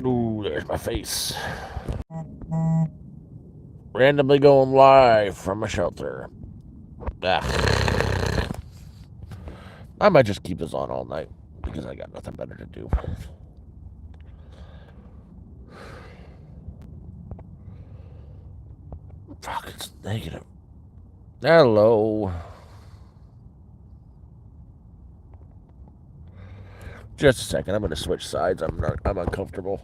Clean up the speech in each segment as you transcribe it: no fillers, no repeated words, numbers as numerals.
Ooh, there's my face. Randomly going live from a shelter. Ah. I might just keep this on all night because I got nothing better to do. Fuck, it's negative. Hello. Just a second. I'm going to switch sides. I'm uncomfortable.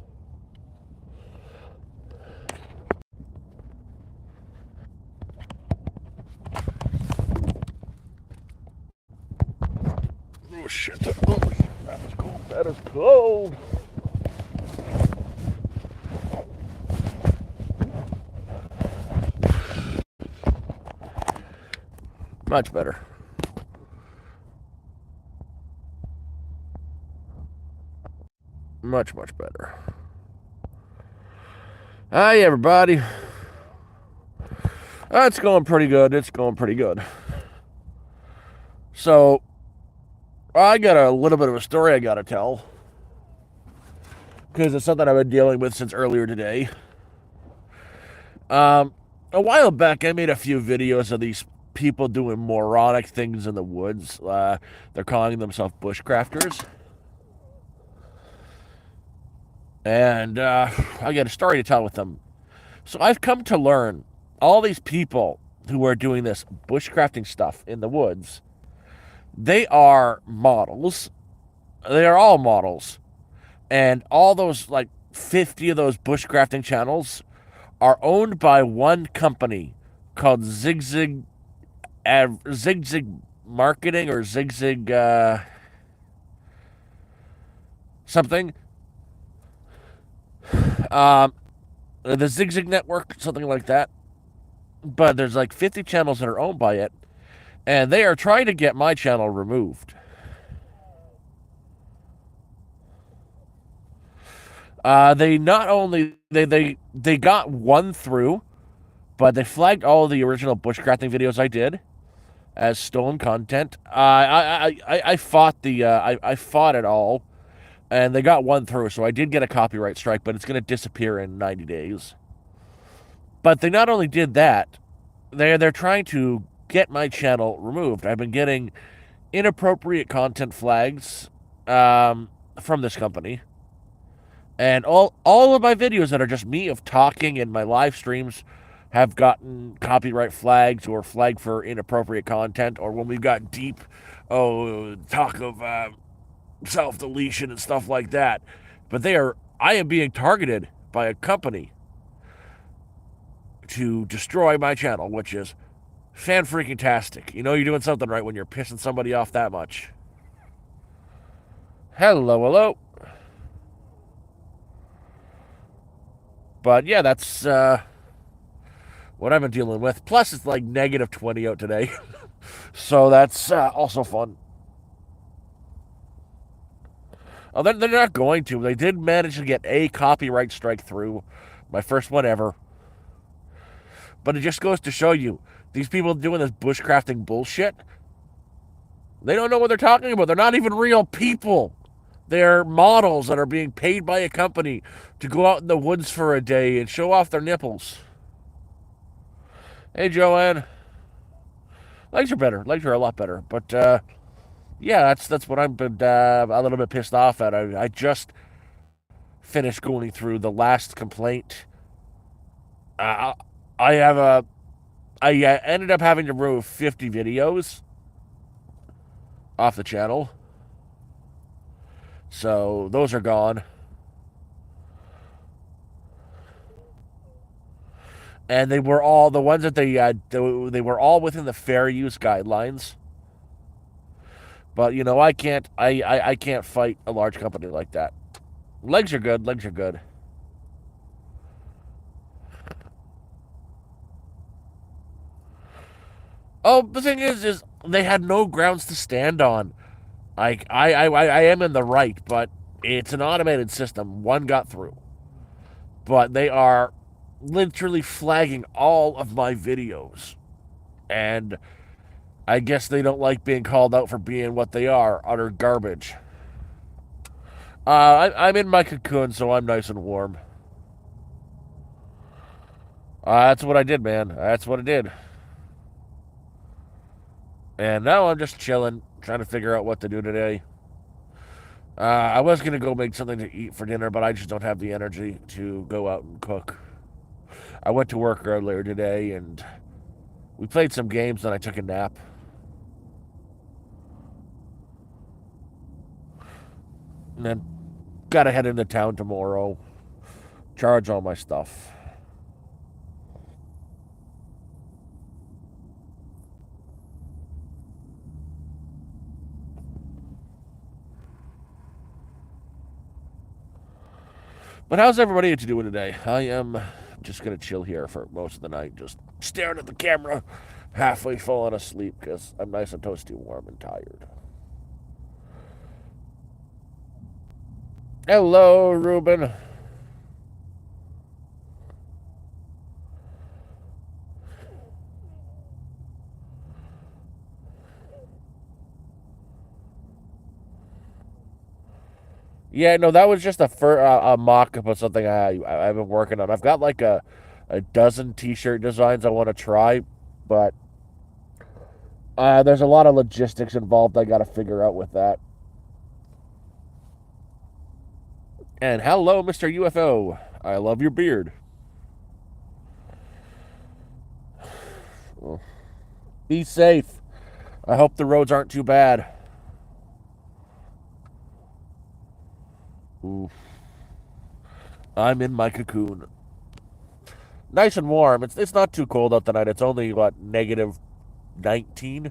Oh shit. Oh, that is cold. That is cold. Much better. Much better. Hi, everybody. It's going pretty good. It's going pretty good. So, I got a little bit of a story I got to tell. Because it's something I've been dealing with since earlier today. A while back, I made a few videos of these people doing moronic things in the woods. They're calling themselves bushcrafters. And I got a story to tell with them. So I've come to learn all these people who are doing this bushcrafting stuff in the woods, they are models. They are all models. And all those, like 50 of those bushcrafting channels are owned by one company called Zigzag Marketing or Zigzag something. The Zigzag Network, something like that. But there's like 50 channels that are owned by it, and they are trying to get my channel removed. They not only they got one through, but they flagged all the original bushcrafting videos I did as stolen content. I fought I fought it all, and they got one through, so I did get a copyright strike, but it's going to disappear in 90 days. But they not only did that, they're trying to get my channel removed. I've been getting inappropriate content flags from this company. And all of my videos that are just me of talking in my live streams have gotten copyright flags or flagged for inappropriate content, or when we've got deep talk of self-deletion and stuff like that. But I am being targeted by a company to destroy my channel, which is fan-freaking-tastic. You know you're doing something right when you're pissing somebody off that much. Hello. But yeah, that's what I've been dealing with. Plus, it's like negative 20 out today. So that's also fun. Oh, they're not going to. They did manage to get a copyright strike through. My first one ever. But it just goes to show you, these people doing this bushcrafting bullshit, they don't know what they're talking about. They're not even real people. They're models that are being paid by a company to go out in the woods for a day and show off their nipples. Hey, Joanne. Legs are better. Legs are a lot better. But, yeah, that's what I've been a little bit pissed off at. I just finished going through the last complaint. I ended up having to remove 50 videos off the channel. So those are gone. And they were all the ones that they were all within the fair use guidelines. But you know, I can't fight a large company like that. Legs are good. Oh, the thing is they had no grounds to stand on. I am in the right, but it's an automated system. One got through. But they are literally flagging all of my videos. And I guess they don't like being called out for being what they are, utter garbage. I'm in my cocoon, so I'm nice and warm. That's what I did, man. That's what I did. And now I'm just chilling, trying to figure out what to do today. I was gonna go make something to eat for dinner, but I just don't have the energy to go out and cook. I went to work earlier today, and we played some games, and I took a nap. And then gotta head into town tomorrow, charge all my stuff. But how's everybody doing today? I am just gonna chill here for most of the night, just staring at the camera, halfway falling asleep because I'm nice and toasty, warm, and tired. Hello, Ruben. Yeah, no, that was just a mock-up of something I've been working on. I've got like a dozen T-shirt designs I want to try, but there's a lot of logistics involved. I got to figure out with that. And hello, Mr. UFO. I love your beard. Well, be safe. I hope the roads aren't too bad. Ooh, I'm in my cocoon. Nice and warm. It's not too cold out tonight. It's only what negative 19.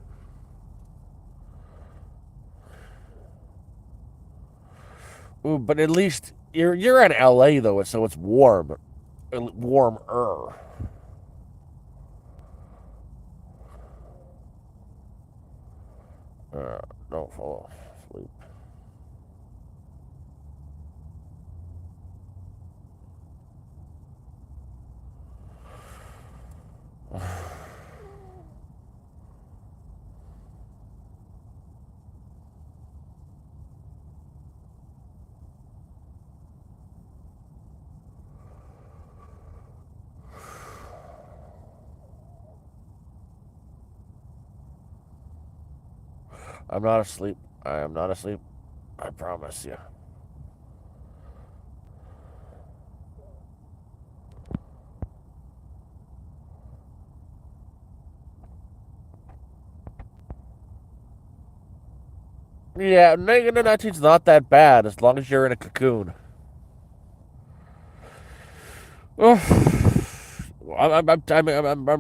Ooh, but at least you're in LA though, so it's warm, warmer. Don't fall asleep. I'm not asleep. I am not asleep. I promise you. Yeah, negative 19's not that bad as long as you're in a cocoon. I'm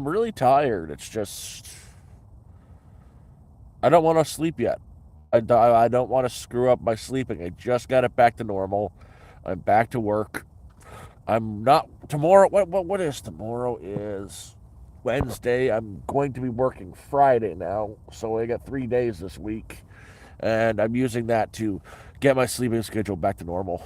really tired. It's just I don't want to sleep yet. I don't want to screw up my sleeping. I just got it back to normal. I'm back to work. I'm not tomorrow. What is tomorrow? Is Wednesday. I'm going to be working Friday now, so I got 3 days this week, and I'm using that to get my sleeping schedule back to normal.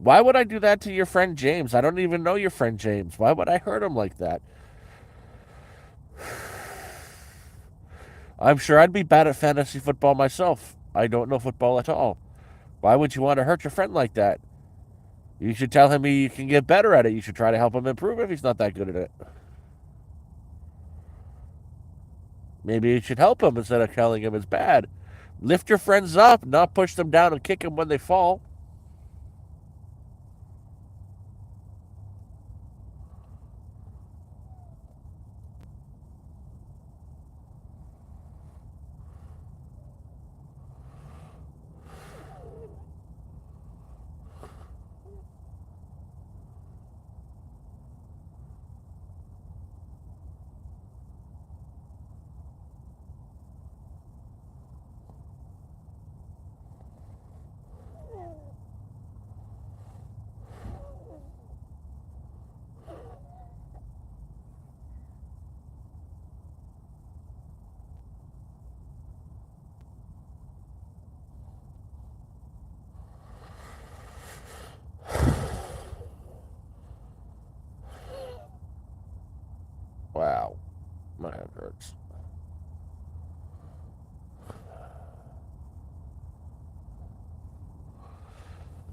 Why would I do that to your friend James? I don't even know your friend James. Why would I hurt him like that? I'm sure I'd be bad at fantasy football myself. I don't know football at all. Why would you want to hurt your friend like that? You should tell him he can get better at it. You should try to help him improve if he's not that good at it. Maybe you should help him instead of telling him it's bad. Lift your friends up, not push them down and kick them when they fall.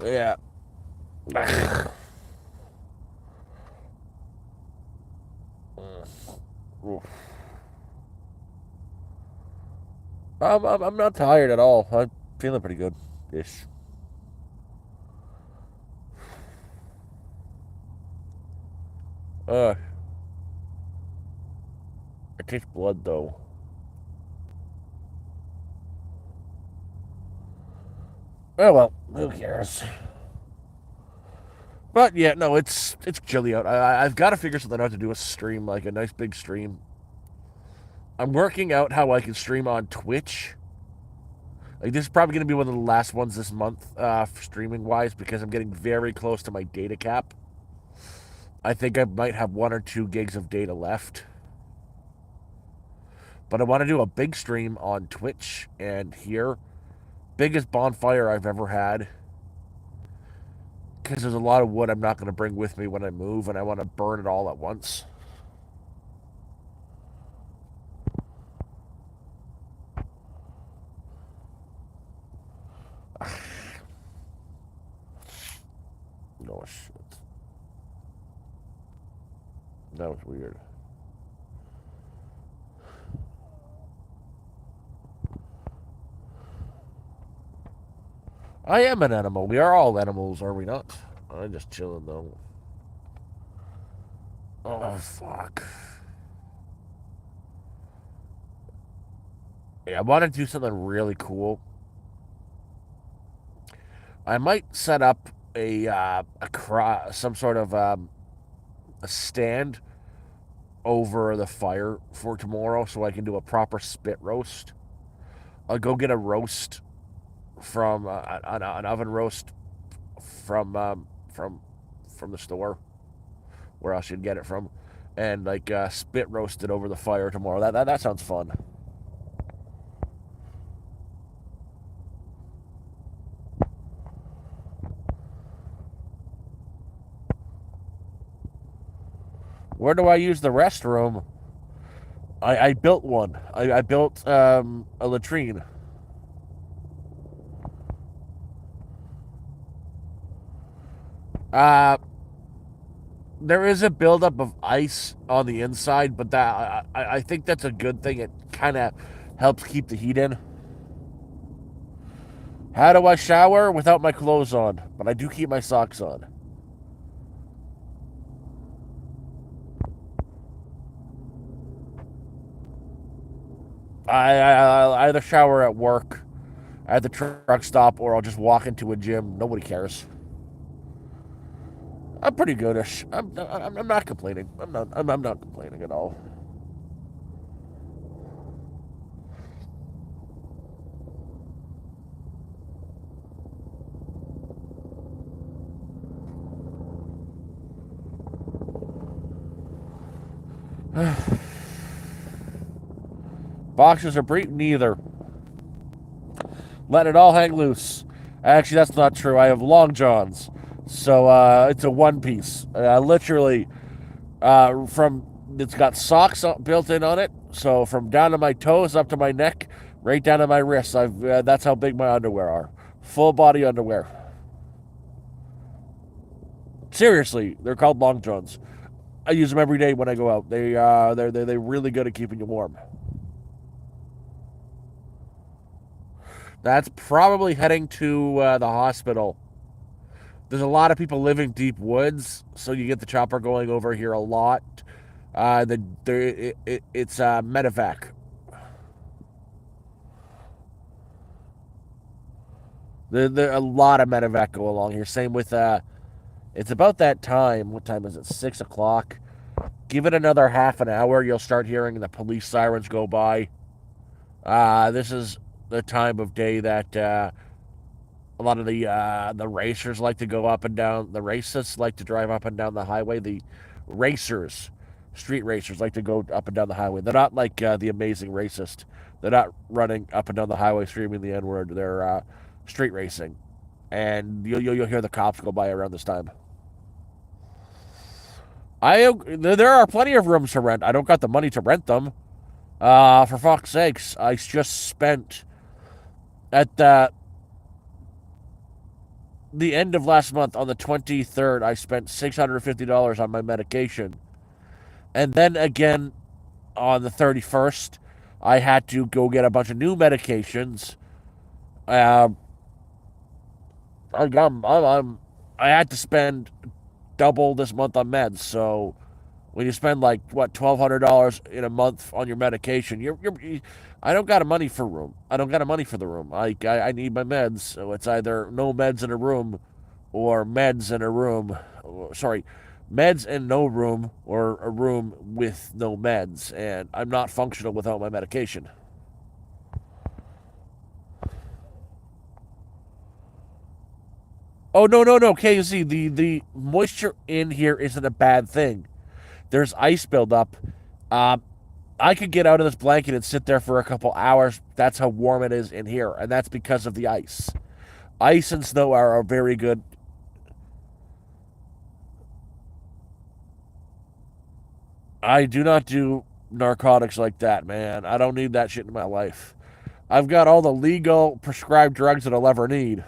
Yeah. I'm not tired at all. I'm feeling pretty good. Ish. Uh, I taste blood though. Oh well, who cares? But yeah, no, it's chilly out. I've got to figure something out to do a stream, like a nice big stream. I'm working out how I can stream on Twitch. Like this is probably going to be one of the last ones this month, streaming wise, because I'm getting very close to my data cap. I think I might have 1 or 2 gigs of data left. But I want to do a big stream on Twitch and here. Biggest bonfire I've ever had. Because there's a lot of wood I'm not going to bring with me when I move, and I want to burn it all at once. No shit. That was weird. I am an animal. We are all animals, are we not? I'm just chilling though. Oh fuck. Yeah, I want to do something really cool. I might set up some sort of a stand over the fire for tomorrow, so I can do a proper spit roast. I'll go get a roast from an oven roast from from the store where I should get it from, and like spit roast it over the fire tomorrow. That sounds fun. Where do I use the restroom? I built one. I built a latrine. Uh, there is a buildup of ice on the inside, but I think that's a good thing. It kind of helps keep the heat in. How do I shower without my clothes on? But I do keep my socks on. I either shower at work, at the truck stop, or I'll just walk into a gym. Nobody cares. I'm pretty goodish. I'm not complaining. I'm not complaining at all. Boxers are brief? Neither. Let it all hang loose. Actually, that's not true. I have long johns. So it's a one piece. Literally, from it's got socks built in on it. So from down to my toes up to my neck, right down to my wrists. That's how big my underwear are. Full body underwear. Seriously, they're called long johns. I use them every day when I go out. They're really good at keeping you warm. That's probably heading to the hospital. There's a lot of people living deep woods, so you get the chopper going over here a lot. It's medevac. There a lot of medevac go along here. Same with it's about that time. What time is it? 6 o'clock. Give it another half an hour, you'll start hearing the police sirens go by. This is the time of day that a lot of the racers like to go up and down. The racists like to drive up and down the highway. The racers, street racers, like to go up and down the highway. They're not like the amazing racist. They're not running up and down the highway screaming the N word. They're street racing, and you'll hear the cops go by around this time. There are plenty of rooms to rent. I don't got the money to rent them. For fuck's sakes, I just spent at the end of last month on the 23rd. I spent $650 on my medication, and then again on the 31st, I had to go get a bunch of new medications. Uh, I had to spend double this month on meds. So when you spend like what $1,200 in a month on your medication, I don't got a money for room. I don't got a money for the room. I need my meds. So it's either no meds in a room, or meds in a room. Sorry, meds in no room, or a room with no meds. And I'm not functional without my medication. Oh no no no, KZ, the moisture in here isn't a bad thing. There's ice buildup. Um, I could get out of this blanket and sit there for a couple hours. That's how warm it is in here, and that's because of the ice. Ice and snow are a very good. I do not do narcotics like that, man. I don't need that shit in my life. I've got all the legal prescribed drugs that I'll ever need.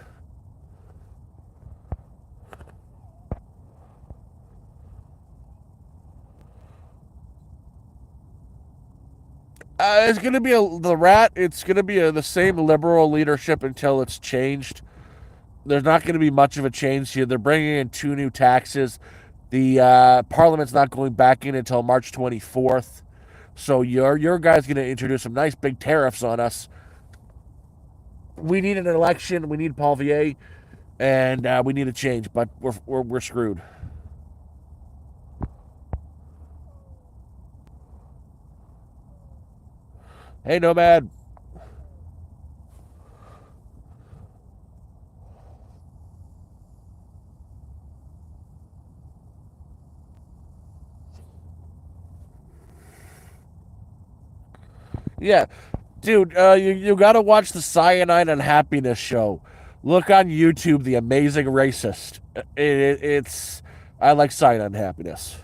It's gonna be the rat. It's gonna be the same liberal leadership until it's changed. There's not going to be much of a change here. They're bringing in two new taxes. The Parliament's not going back in until March 24th. So your guy's going to introduce some nice big tariffs on us. We need an election. We need Paul Vier, and we need a change. But we're screwed. Hey, Nomad. Yeah, dude. You got to watch the Cyanide and Happiness show. Look on YouTube. The Amazing Racist. It's. I like Cyanide and Happiness.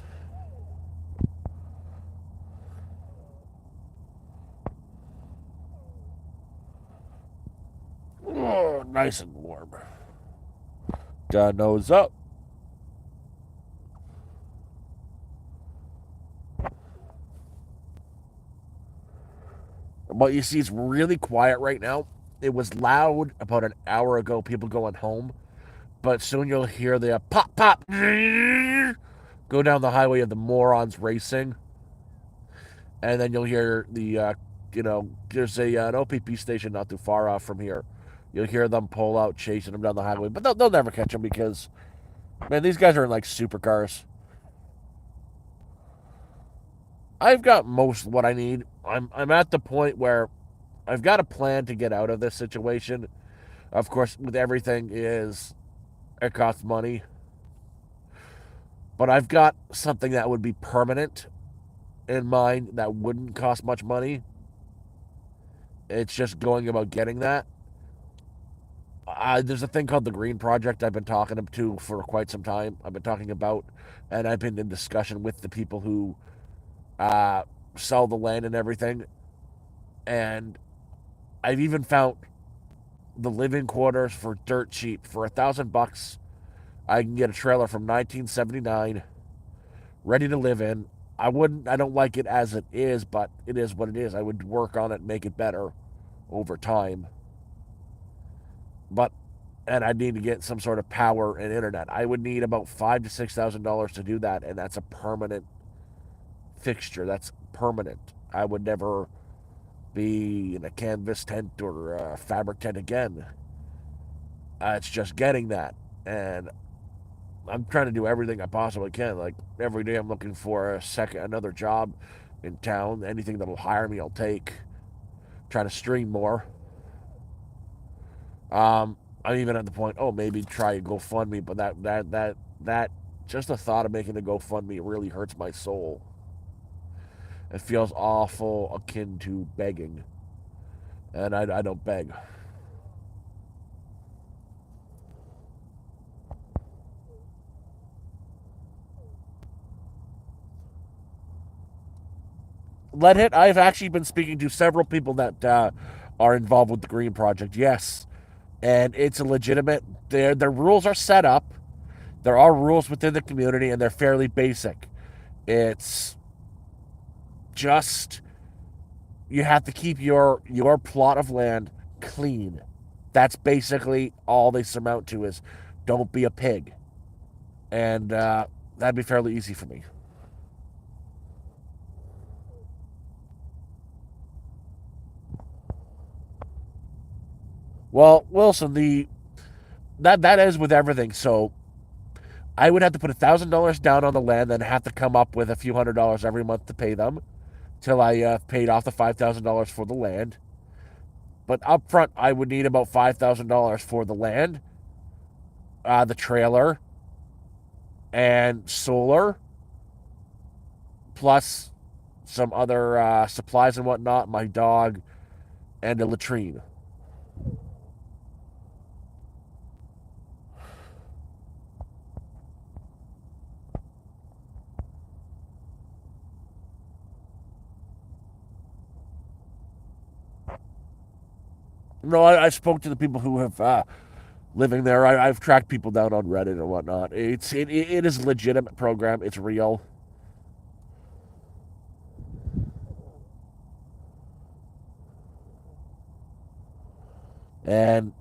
Oh, nice and warm. Got nose up. But you see, it's really quiet right now. It was loud about an hour ago, people going home. But soon you'll hear the pop, pop, go down the highway of the morons racing. And then you'll hear there's an OPP station not too far off from here. You'll hear them pull out, chasing them down the highway. But they'll never catch them because, man, these guys are in like supercars. I've got most of what I need. I'm at the point where I've got a plan to get out of this situation. Of course, with everything is it costs money, but I've got something that would be permanent in mind that wouldn't cost much money. It's just going about getting that. There's a thing called the Green Project I've been talking to for quite some time. I've been talking about, and I've been in discussion with the people who uh, sell the land and everything. And I've even found the living quarters for dirt cheap. For $1,000, I can get a trailer from 1979 ready to live in. I don't like it as it is, but it is what it is. I would work on it, make it better over time. But, and I need to get some sort of power and internet. I would need about $5,000 to $6,000 to do that, and that's a permanent fixture. That's permanent. I would never be in a canvas tent or a fabric tent again. It's just getting that, and I'm trying to do everything I possibly can. Like every day, I'm looking for another job in town. Anything that'll hire me, I'll take. Trying to stream more. I'm even at the point. Oh, maybe try a GoFundMe, but that just the thought of making a GoFundMe really hurts my soul. It feels awful, akin to begging, and I don't beg. Lead hit. I've actually been speaking to several people that are involved with the Green Project. Yes, and it's a legitimate. Their rules are set up. There are rules within the community, and they're fairly basic. It's just you have to keep your plot of land clean. That's basically all they surmount to is don't be a pig, and that'd be fairly easy for me. Well, Wilson, the that is with everything. So I would have to put $1,000 down on the land, then have to come up with a few $100s every month to pay them till I paid off the $5,000 for the land. But up front, I would need about $5,000 for the land, the trailer, and solar, plus some other supplies and whatnot, my dog, and a latrine. No, I spoke to the people who have living there. I've tracked people down on Reddit and whatnot. It is a legitimate program. It's real, and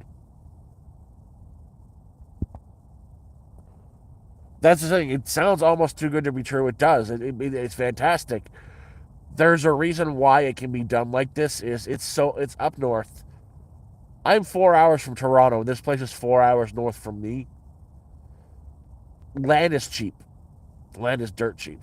that's the thing. It sounds almost too good to be true. It does. It's fantastic. There's a reason why it can be done like this. It's up north. I'm 4 hours from Toronto. This place is 4 hours north from me. Land is cheap. Land is dirt cheap.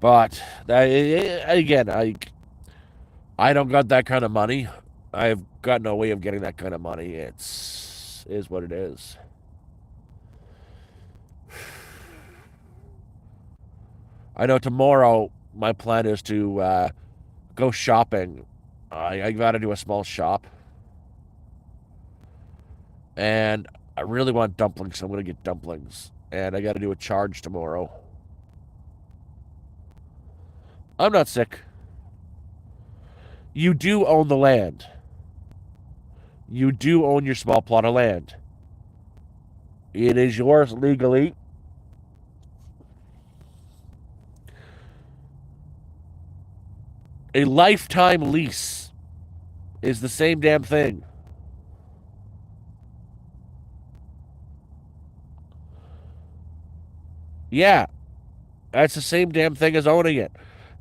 But again, I don't got that kind of money. I've got no way of getting that kind of money. It's is what it is. I know tomorrow my plan is to go shopping. I got to do a small shop, and I really want dumplings, so I'm gonna get dumplings. And I got to do a charge tomorrow. I'm not sick. You do own the land. You do own your small plot of land. It is yours legally. A lifetime lease is the same damn thing. Yeah, that's the same damn thing as owning it.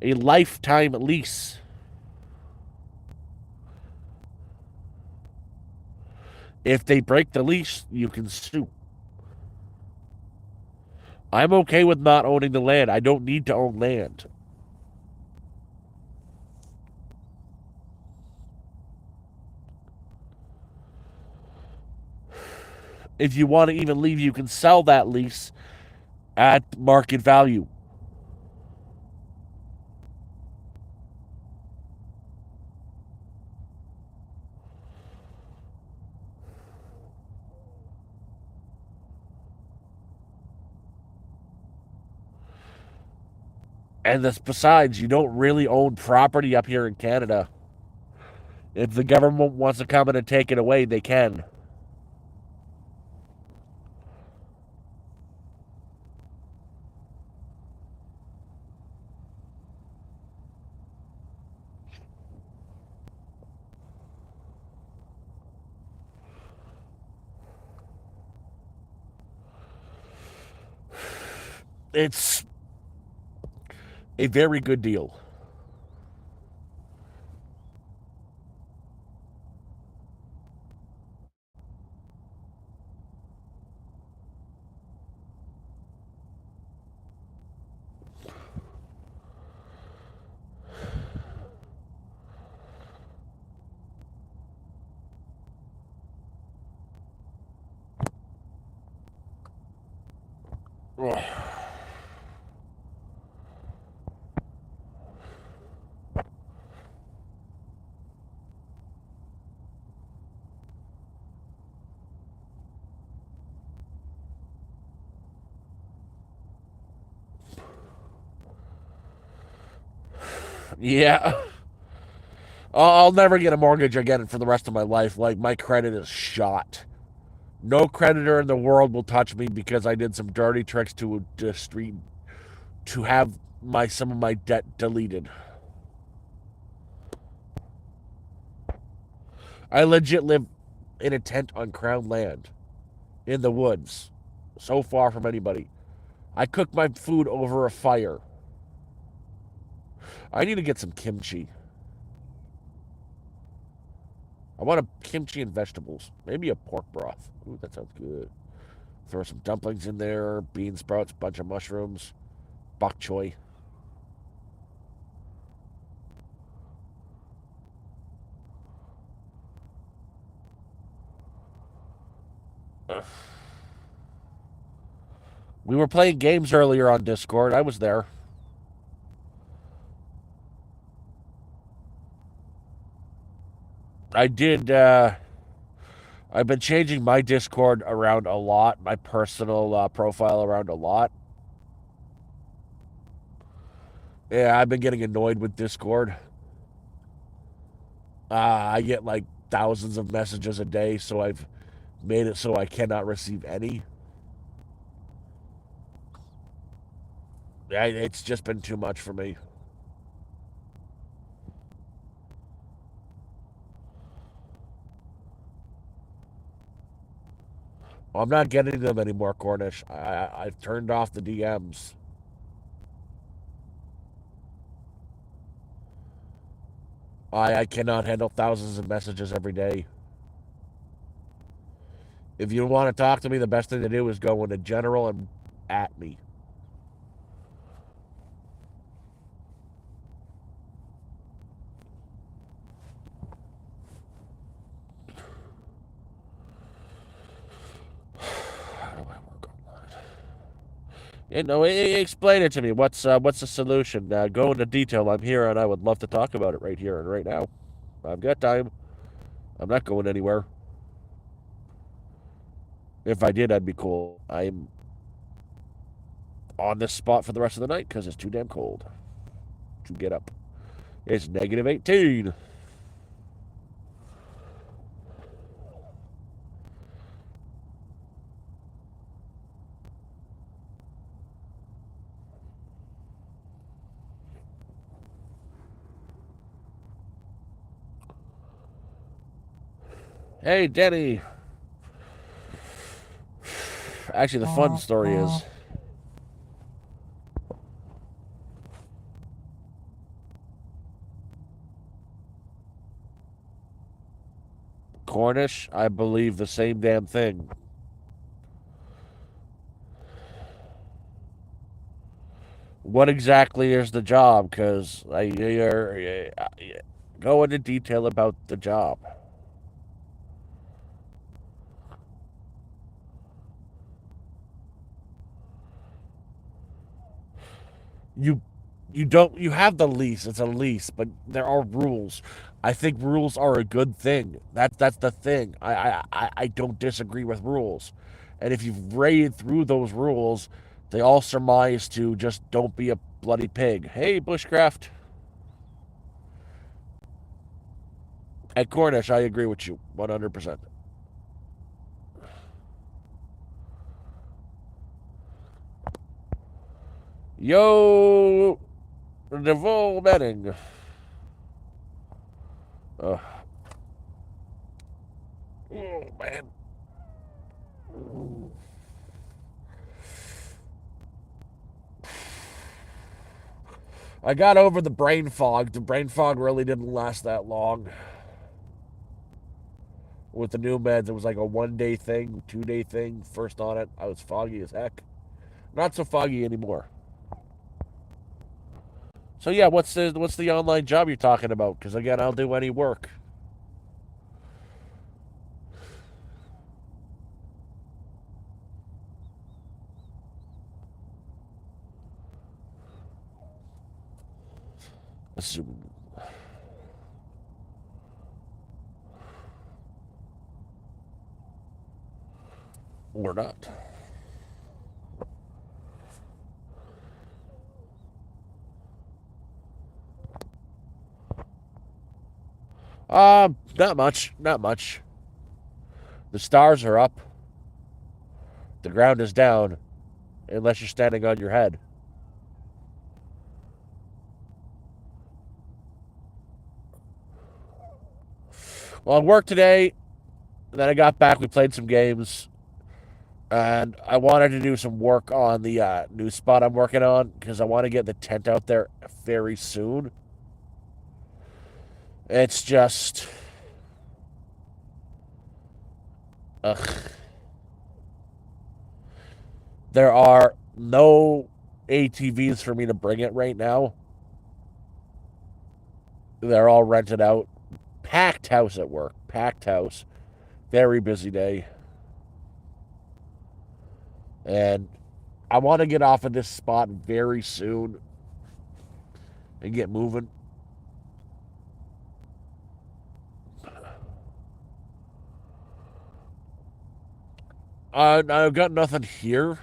A lifetime lease. If they break the lease, you can sue. I'm okay with not owning the land. I don't need to own land. If you want to even leave, you can sell that lease at market value. And this, besides, you don't really own property up here in Canada. If the government wants to come in and take it away, they can. It's a very good deal. Yeah. I'll never get a mortgage again for the rest of my life. Like, my credit is shot. No creditor in the world will touch me because I did some dirty tricks to have some of my debt deleted. I legit live in a tent on crown land in the woods, so far from anybody. I cook my food over a fire. I need to get some kimchi. I want a kimchi and vegetables. Maybe a pork broth. Ooh, that sounds good. Throw some dumplings in there, bean sprouts, bunch of mushrooms, bok choy. Ugh. We were playing games earlier on Discord. I was there. I did. I've been changing my Discord around a lot, my personal profile around a lot. Yeah, I've been getting annoyed with Discord. I get like thousands of messages a day, so I've made it so I cannot receive any. Yeah, it's just been too much for me. I'm not getting them anymore, Cornish. I've turned off the DMs. I cannot handle thousands of messages every day. If you want to talk to me, the best thing to do is go into general and at me. How do I work on that? Explain it to me. What's the solution? Go into detail. I'm here, and I would love to talk about it right here and right now. I've got time. I'm not going anywhere. If I did, I'd be cool. I'm on this spot for the rest of the night because it's too damn cold to get up. It's negative 18. Hey, Denny. Actually, the fun story is Cornish. I believe the same damn thing. What exactly is the job? Because go into detail about the job. You you have the lease. It's a lease, but there are rules. I think rules are a good thing. That's the thing. I don't disagree with rules, and if you've read through those rules, they all surmise to just don't be a bloody pig. Hey, bushcraft. At Cornish, I agree with you 100%. Yo, Devol Benning. Uh, oh man. I got over the brain fog. The brain fog really didn't last that long. With the new meds, it was like a 1 day thing, 2 day thing. First on it, I was foggy as heck. Not so foggy anymore. So yeah, what's the online job you're talking about? Because again, I'll do any work. Assuming or not. Not much. Not much. The stars are up. The ground is down, unless you're standing on your head. Well, I worked today. Then I got back. We played some games. And I wanted to do some work on the new spot I'm working on because I want to get the tent out there very soon. It's just, ugh. There are no ATVs for me to bring it right now. They're all rented out. Packed house at work. Packed house. Very busy day. And I want to get off of this spot very soon and get moving. I've got nothing here.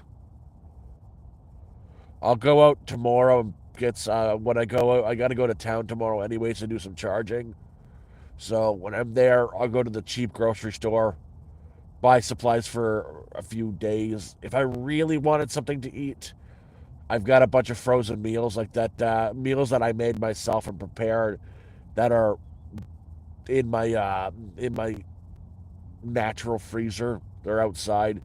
I'll go out tomorrow and get. When I go out, I got to go to town tomorrow anyways to do some charging. So when I'm there, I'll go to the cheap grocery store, buy supplies for a few days. If I really wanted something to eat, I've got a bunch of frozen meals like that, meals that I made myself and prepared that are in my natural freezer. They're outside,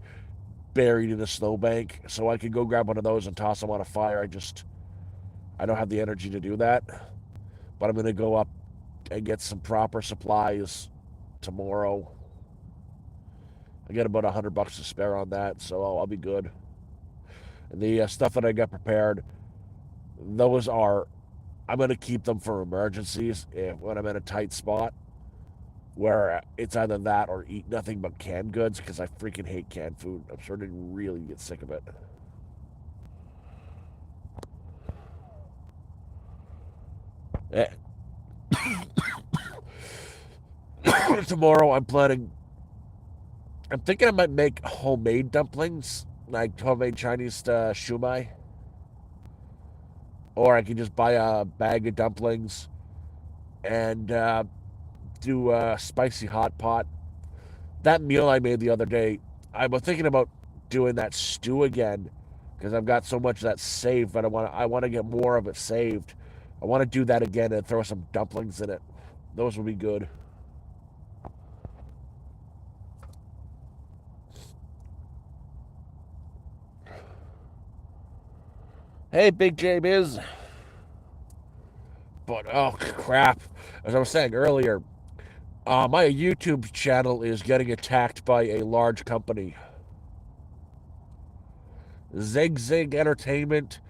buried in a snowbank, so I can go grab one of those and toss them on a fire. I don't have the energy to do that, but I'm gonna go up and get some proper supplies tomorrow. I get about $100 to spare on that, so I'll be good. And the stuff that I got prepared, those are I'm gonna keep them for emergencies when I'm in a tight spot where it's either that or eat nothing but canned goods because I freaking hate canned food. I'm starting to really get sick of it. Eh, tomorrow I'm thinking I might make homemade dumplings, like homemade Chinese shumai, or I can just buy a bag of dumplings and do a spicy hot pot. That meal I made the other day, I was thinking about doing that stew again because I've got so much that's saved, but I want to get more of it saved. I want to do that again and throw some dumplings in it. Those would be good. Hey, Big J Biz. But oh crap! As I was saying earlier, my YouTube channel is getting attacked by a large company. Zig Zig Entertainment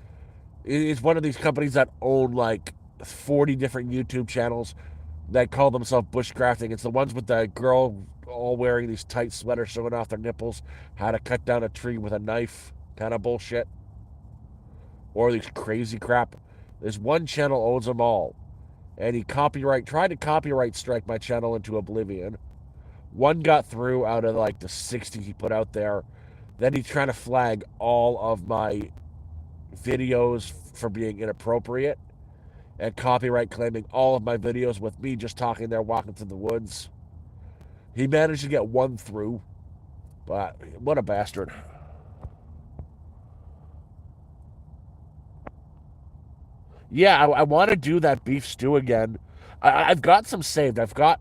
is one of these companies that own like 40 different YouTube channels that call themselves bushcrafting. It's the ones with the girl all wearing these tight sweaters showing off their nipples, how to cut down a tree with a knife, kind of bullshit, or these crazy crap. There's one channel owns them all, and he tried to copyright strike my channel into oblivion. One got through out of like the 60 he put out there. Then he's trying to flag all of my videos for being inappropriate and copyright claiming all of my videos with me just talking there walking through the woods. He managed to get one through, but what a bastard. Yeah, I want to do that beef stew again. I've got some saved. I've got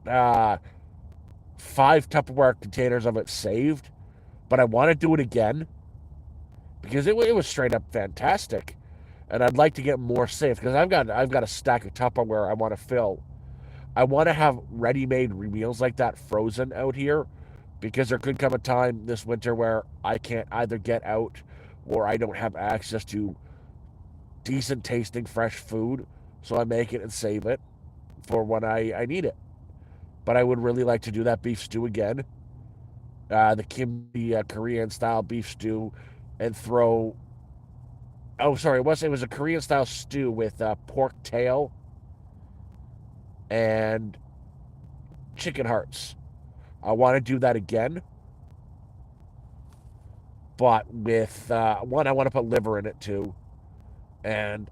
5 Tupperware containers of it saved, but I want to do it again because it was straight up fantastic, and I'd like to get more saved because I've got a stack of Tupperware I want to fill. I want to have ready-made meals like that frozen out here because there could come a time this winter where I can't either get out or I don't have access to decent tasting fresh food. So I make it and save it for when I need it. But I would really like to do that beef stew again. The kimchi Korean style beef stew and throw. Oh, sorry, it was a Korean style stew with pork tail and chicken hearts. I want to do that again, but with one, I want to put liver in it too, and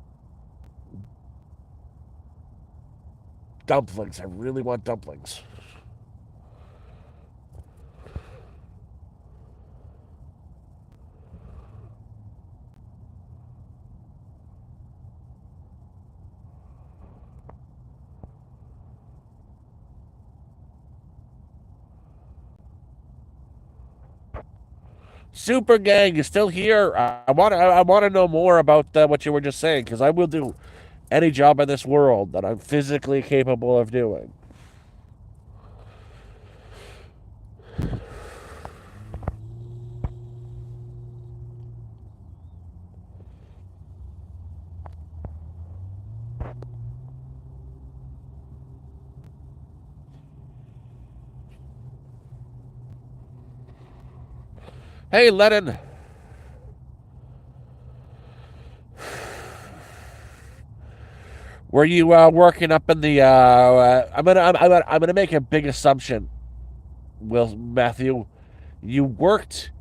dumplings. I really want dumplings. Super gang, you still here? I want to know more about what you were just saying because I will do any job in this world that I'm physically capable of doing. Hey, Lennon, were you working up in the? I'm gonna make a big assumption, Will Matthew. You worked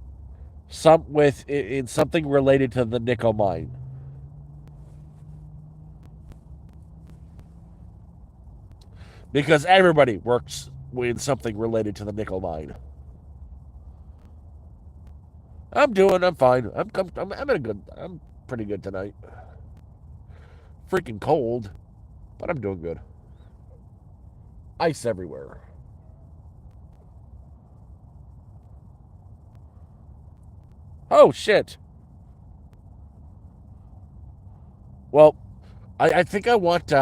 in something related to the nickel mine because everybody works in something related to the nickel mine. I'm fine. I'm in a good. I'm pretty good tonight. Freaking cold, but I'm doing good. Ice everywhere. Oh shit. Well, I think I want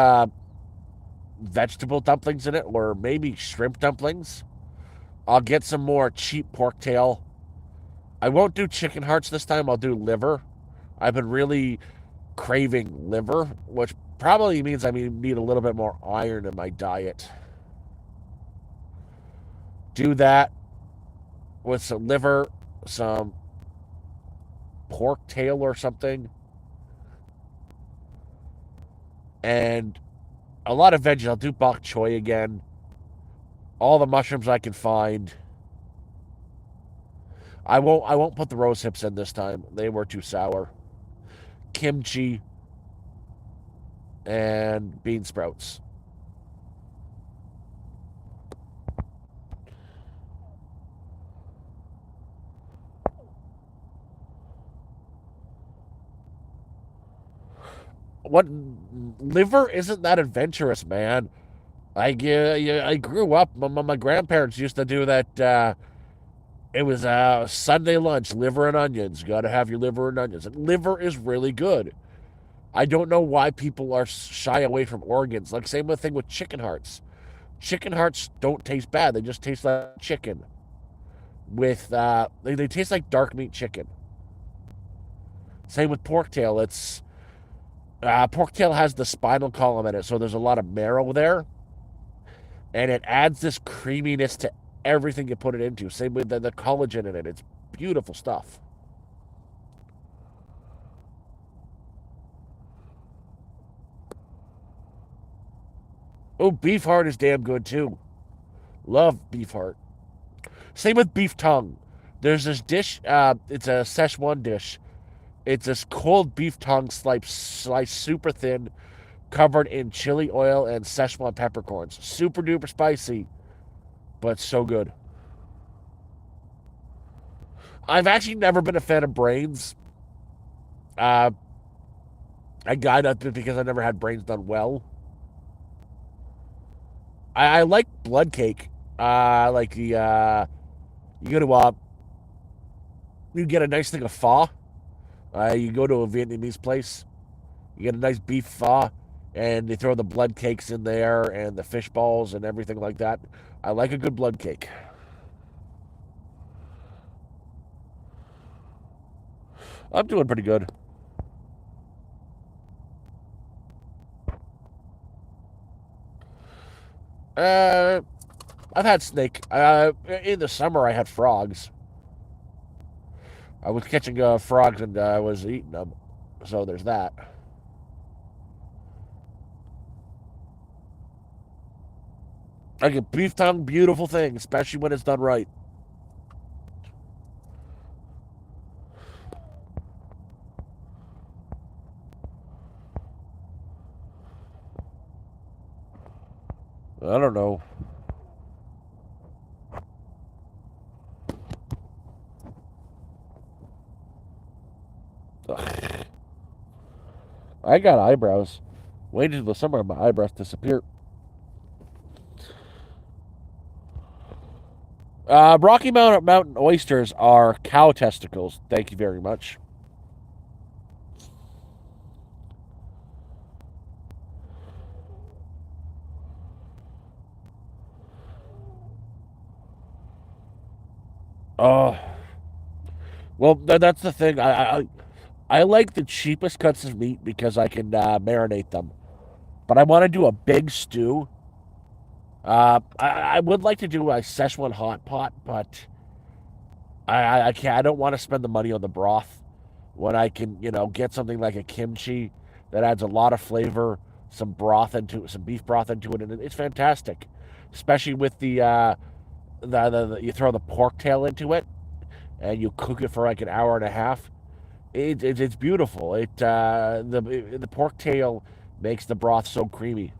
vegetable dumplings in it, or maybe shrimp dumplings. I'll get some more cheap pork tail. I won't do chicken hearts this time. I'll do liver. I've been really craving liver, which probably means I need a little bit more iron in my diet. Do that with some liver, some pork tail or something, and a lot of veggies. I'll do bok choy again. All the mushrooms I can find. I won't put the rose hips in this time. They were too sour. Kimchi and bean sprouts. What liver isn't that adventurous, man? I grew up. My grandparents used to do that. It was Sunday lunch, liver and onions. Got to have your liver and onions. And liver is really good. I don't know why people are shy away from organs. Like same thing with chicken hearts. Chicken hearts don't taste bad. They just taste like chicken. With they taste like dark meat chicken. Same with pork tail. It's pork tail has the spinal column in it, so there's a lot of marrow there, and it adds this creaminess to everything you put it into. Same with the collagen in it. It's beautiful stuff. Oh, beef heart is damn good too. Love beef heart. Same with beef tongue. There's this dish. It's a Szechuan dish. It's this cold beef tongue sliced super thin, covered in chili oil and Szechuan peppercorns. Super duper spicy, but so good. I've actually never been a fan of brains. Uh, I got it because I never had brains done well. I like blood cake. Like the you go to you get a nice thing of pho. You go to a Vietnamese place, you get a nice beef pho, and they throw the blood cakes in there and the fish balls and everything like that. I like a good blood cake. I'm doing pretty good. Uh, I've had snake. In the summer, I had frogs. I was catching frogs and I was eating them. So there's that. Like a beef tongue, beautiful thing, especially when it's done right. I don't know. Ugh. I got eyebrows. Wait until the summer, my eyebrows disappear. Rocky Mountain oysters are cow testicles. Thank you very much. Oh, well, that's the thing. I like the cheapest cuts of meat because I can marinate them. But I want to do a big stew. I would like to do a Szechuan hot pot, but I can't. I don't want to spend the money on the broth when I can, get something like a kimchi that adds a lot of flavor, some broth into it, some beef broth into it, and it's fantastic. Especially with the you throw the pork tail into it and you cook it for like an hour and a half. It's beautiful. The pork tail makes the broth so creamy.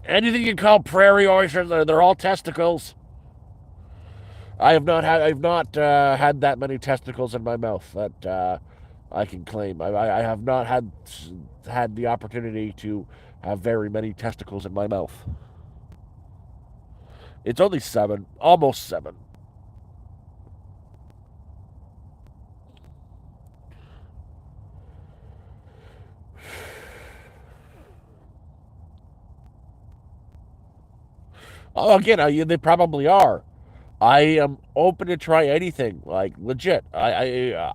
Anything you call prairie oysters, they're all testicles. I've not had that many testicles in my mouth that I can claim. I have not had the opportunity to have very many testicles in my mouth. It's only 7, almost 7. Oh, again, they probably are. I am open to try anything, like legit. I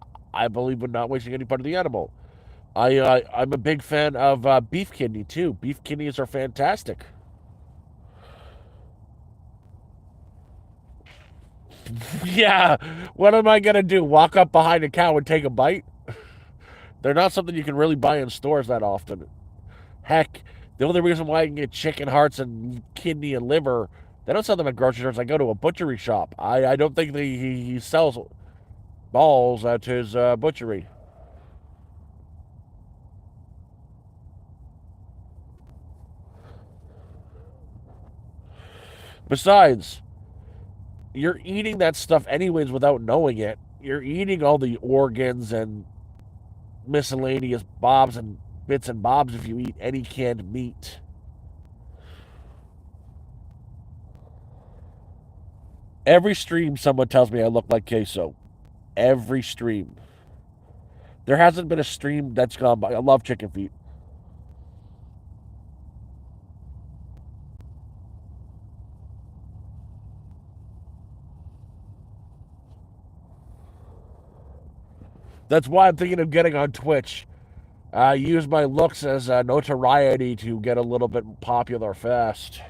believe in not wasting any part of the animal. I'm a big fan of beef kidney too. Beef kidneys are fantastic. Yeah, what am I gonna do? Walk up behind a cow and take a bite? They're not something you can really buy in stores that often. Heck, the only reason why I can get chicken hearts and kidney and liver, they don't sell them at grocery stores. I go to a butchery shop. I don't think he sells balls at his butchery. Besides, you're eating that stuff anyways without knowing it. You're eating all the organs and miscellaneous bobs and bits and bobs if you eat any canned meat. Every stream, someone tells me I look like queso. Every stream. There hasn't been a stream that's gone by. I love chicken feet. That's why I'm thinking of getting on Twitch. Use my looks as notoriety to get a little bit popular fast.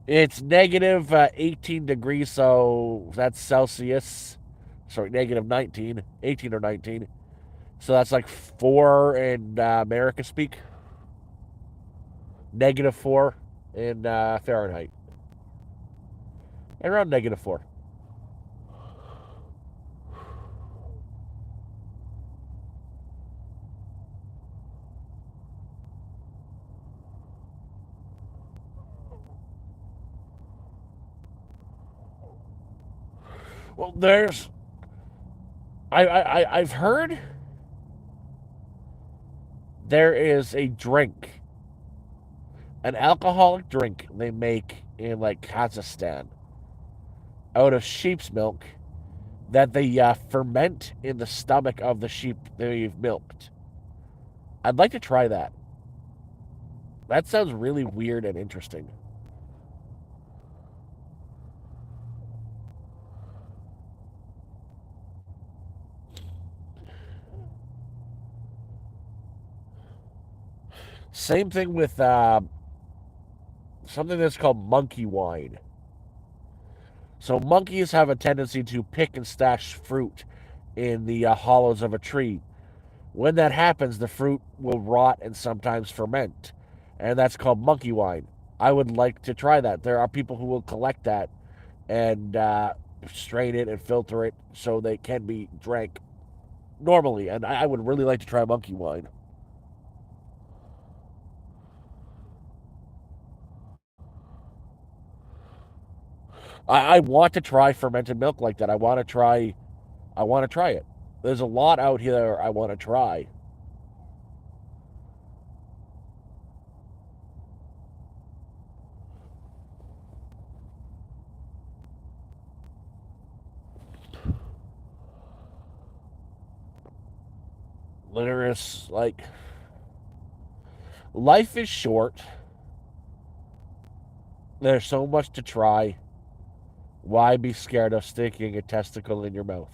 It's negative 18 degrees, so that's Celsius. Sorry, negative 19, 18 or 19. So that's like 4 in America speak. Negative 4 in Fahrenheit. Around negative 4. Well, I've heard there is a drink, an alcoholic drink they make in like Kazakhstan out of sheep's milk that they ferment in the stomach of the sheep they've milked. I'd like to try that. That sounds really weird and interesting. Same thing with something that's called monkey wine. So monkeys have a tendency to pick and stash fruit in the hollows of a tree. When that happens, the fruit will rot and sometimes ferment, and that's called monkey wine. I would like to try that. There are people who will collect that and strain it and filter it so they can be drank normally. And I would really like to try monkey wine. I want to try fermented milk like that. I want to try it. There's a lot out here I want to try. Literous, like, life is short. There's so much to try. Why be scared of sticking a testicle in your mouth?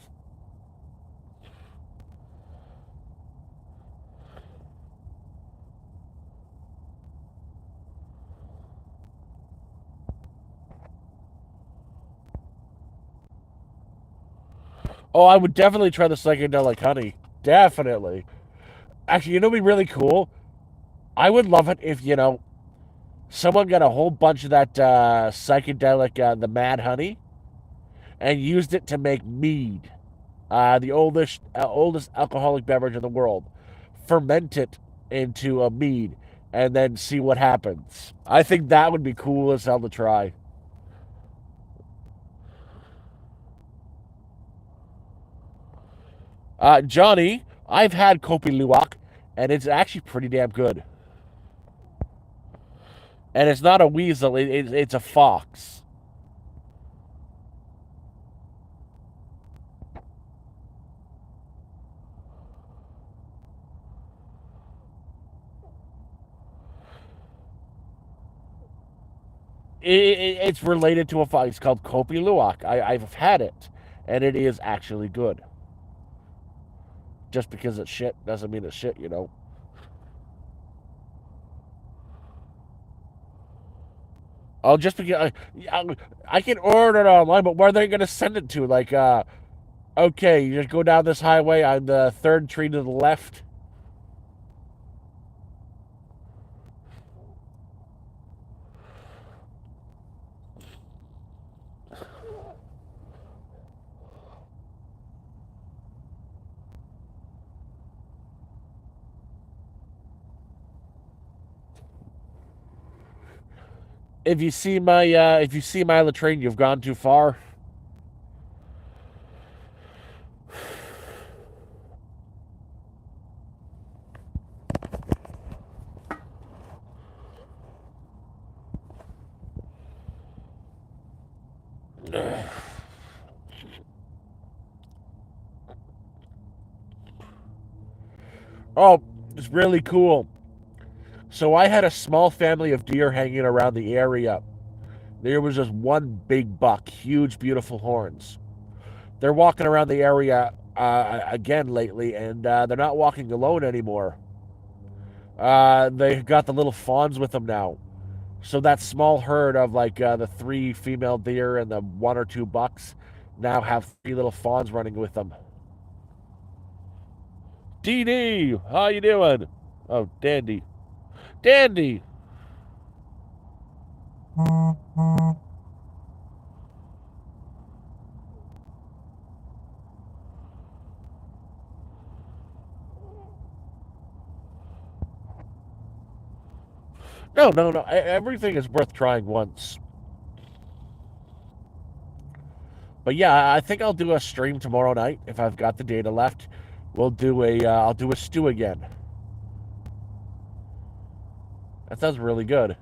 Oh, I would definitely try the psychedelic honey. Definitely. Actually, it'd be really cool. I would love it if, someone got a whole bunch of that psychedelic, the mad honey, and used it to make mead, the oldest alcoholic beverage in the world. Ferment it into a mead, and then see what happens. I think that would be cool as hell to try. Johnny, I've had Kopi Luwak, and it's actually pretty damn good. And it's not a weasel; it's a fox. It's related to a fox. It's called Kopi Luwak. I've had it, and it is actually good. Just because it's shit doesn't mean it's shit. Oh, just because I can order it online, but where are they going to send it to? Like, okay, you just go down this highway on the third tree to the left. If you see my latrine, you've gone too far. Oh, it's really cool. So I had a small family of deer hanging around the area. There was just one big buck, huge, beautiful horns. They're walking around the area again lately, and they're not walking alone anymore. They got the little fawns with them now. So that small herd of like the three female deer and the one or two bucks now have three little fawns running with them. Dee Dee, how you doing? Oh, Dandy, Dandy. No, no, no. Everything is worth trying once. But yeah, I think I'll do a stream tomorrow night if I've got the data left. I'll do a stew again. That sounds really good.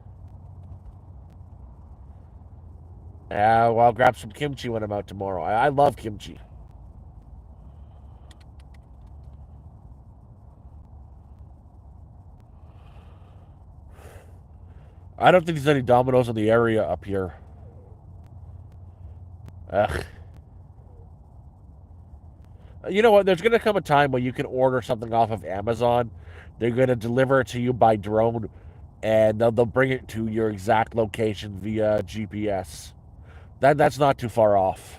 Well, I'll grab some kimchi when I'm out tomorrow. I love kimchi. I don't think there's any Domino's in the area up here. Ugh. You know what? There's going to come a time where you can order something off of Amazon. They're going to deliver it to you by drone, and they'll bring it to your exact location via GPS. That's not too far off.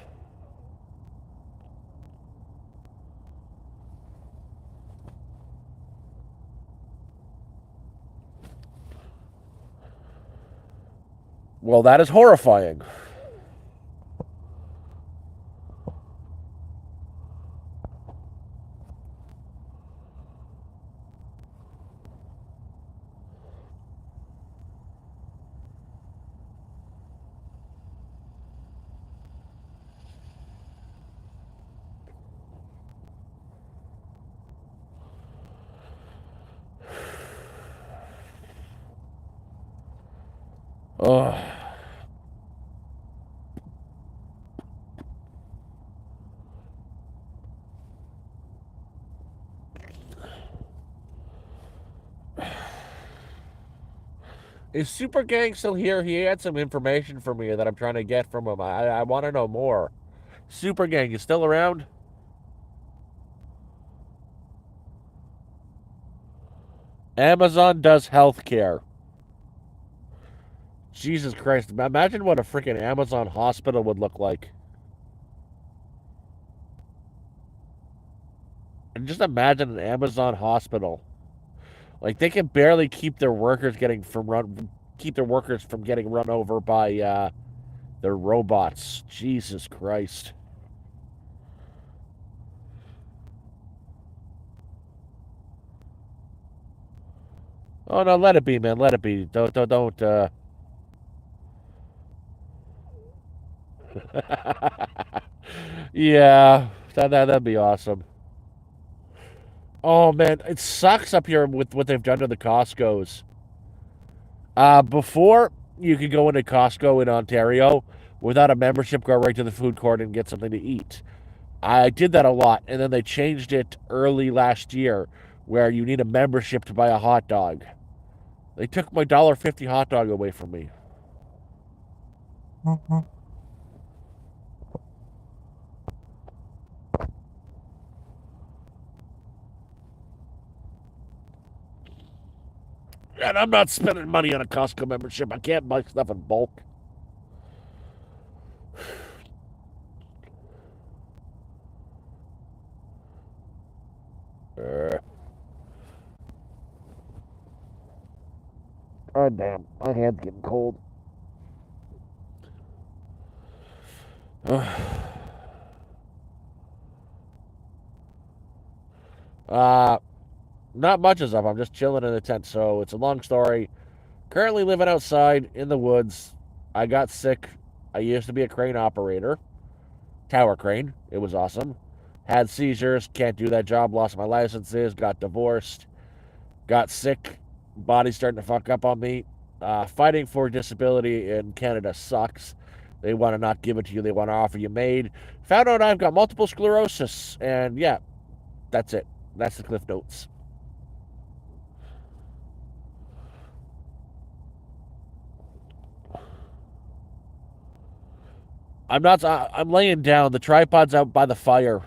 Well, that is horrifying. Ugh. Is Super Gang still here? He had some information for me that I'm trying to get from him. I want to know more. Super Gang, you still around? Amazon does healthcare. Jesus Christ. Imagine what a freaking Amazon hospital would look like. And just imagine an Amazon hospital. Like they can barely keep their workers from getting run over by their robots. Jesus Christ. Oh no, let it be, man. Let it be. Don't Yeah, that'd be awesome. Oh man, it sucks up here with what they've done to the Costco's. Before you could go into Costco in Ontario without a membership, go right to the food court and get something to eat. I did that a lot, and then they changed it early last year, where you need a membership to buy a hot dog. They took my $1.50 hot dog away from me. And I'm not spending money on a Costco membership. I can't buy stuff in bulk. Uh, oh damn, my hand's getting cold. uh, Not much is up. I'm just chilling in the tent, so it's a long story. Currently living outside in the woods. I got sick. I used to be a crane operator, tower crane. It was awesome. Had seizures, can't do that job, lost my licenses, got divorced, got sick, body's starting to fuck up on me. Fighting for disability in Canada sucks. They want to not give it to you, they want to offer you MAID. Found out I've got multiple sclerosis, and yeah, that's it. That's the Cliff Notes. I'm not. I'm laying down. The tripod's out by the fire.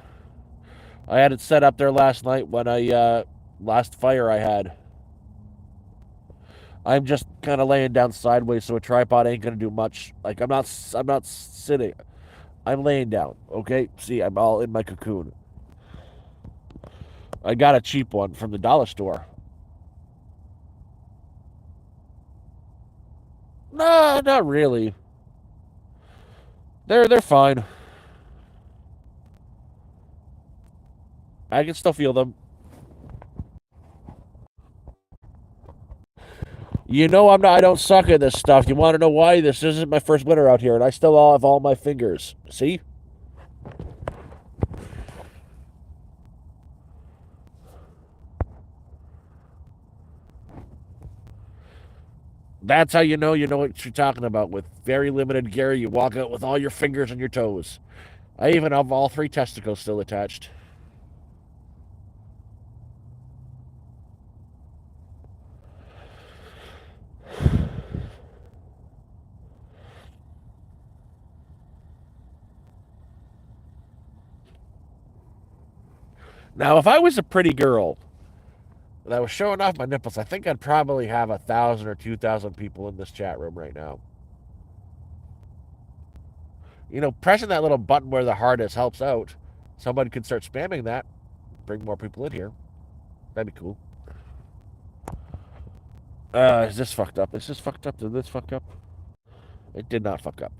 I had it set up there last night when I last fire I had. I'm just kind of laying down sideways, so a tripod ain't gonna do much. Like I'm not. I'm not sitting. I'm laying down. Okay. See, I'm all in my cocoon. I got a cheap one from the dollar store. No, not really. They're fine. I can still feel them. You know I'm not. I don't suck at this stuff. You want to know why? This isn't my first winter out here, and I still all have all my fingers. See? That's how you know what you're talking about. With very limited gear, you walk out with all your fingers and your toes. I even have all three testicles still attached. Now, if I was a pretty girl that was showing off my nipples, I think I'd probably have 1,000 or 2,000 people in this chat room right now. You know, pressing that little button where the heart is helps out. Somebody could start spamming that, bring more people in here. That'd be cool. Is this fucked up? Is this fucked up? Did this fuck up? It did not fuck up.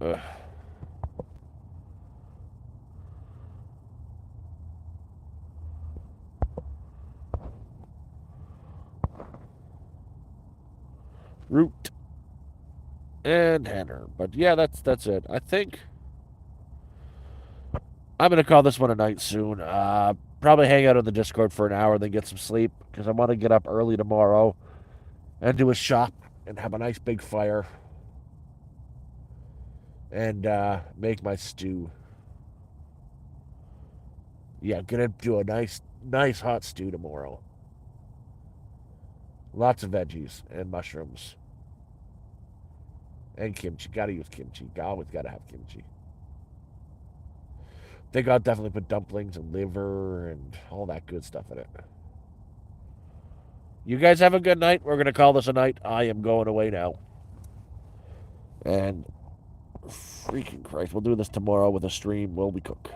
Ugh. Root and Henner. But yeah, that's it. I think I'm gonna call this one a night soon. Probably hang out on the Discord for an hour, then get some sleep because I want to get up early tomorrow and do a shop and have a nice big fire and make my stew. Yeah, gonna do a nice hot stew tomorrow. Lots of veggies and mushrooms and kimchi. Gotta use kimchi. Always gotta have kimchi. They got definitely put dumplings and liver and all that good stuff in it. You guys have a good night. We're gonna call this a night. I am going away now. And freaking Christ, we'll do this tomorrow with a stream while we cook.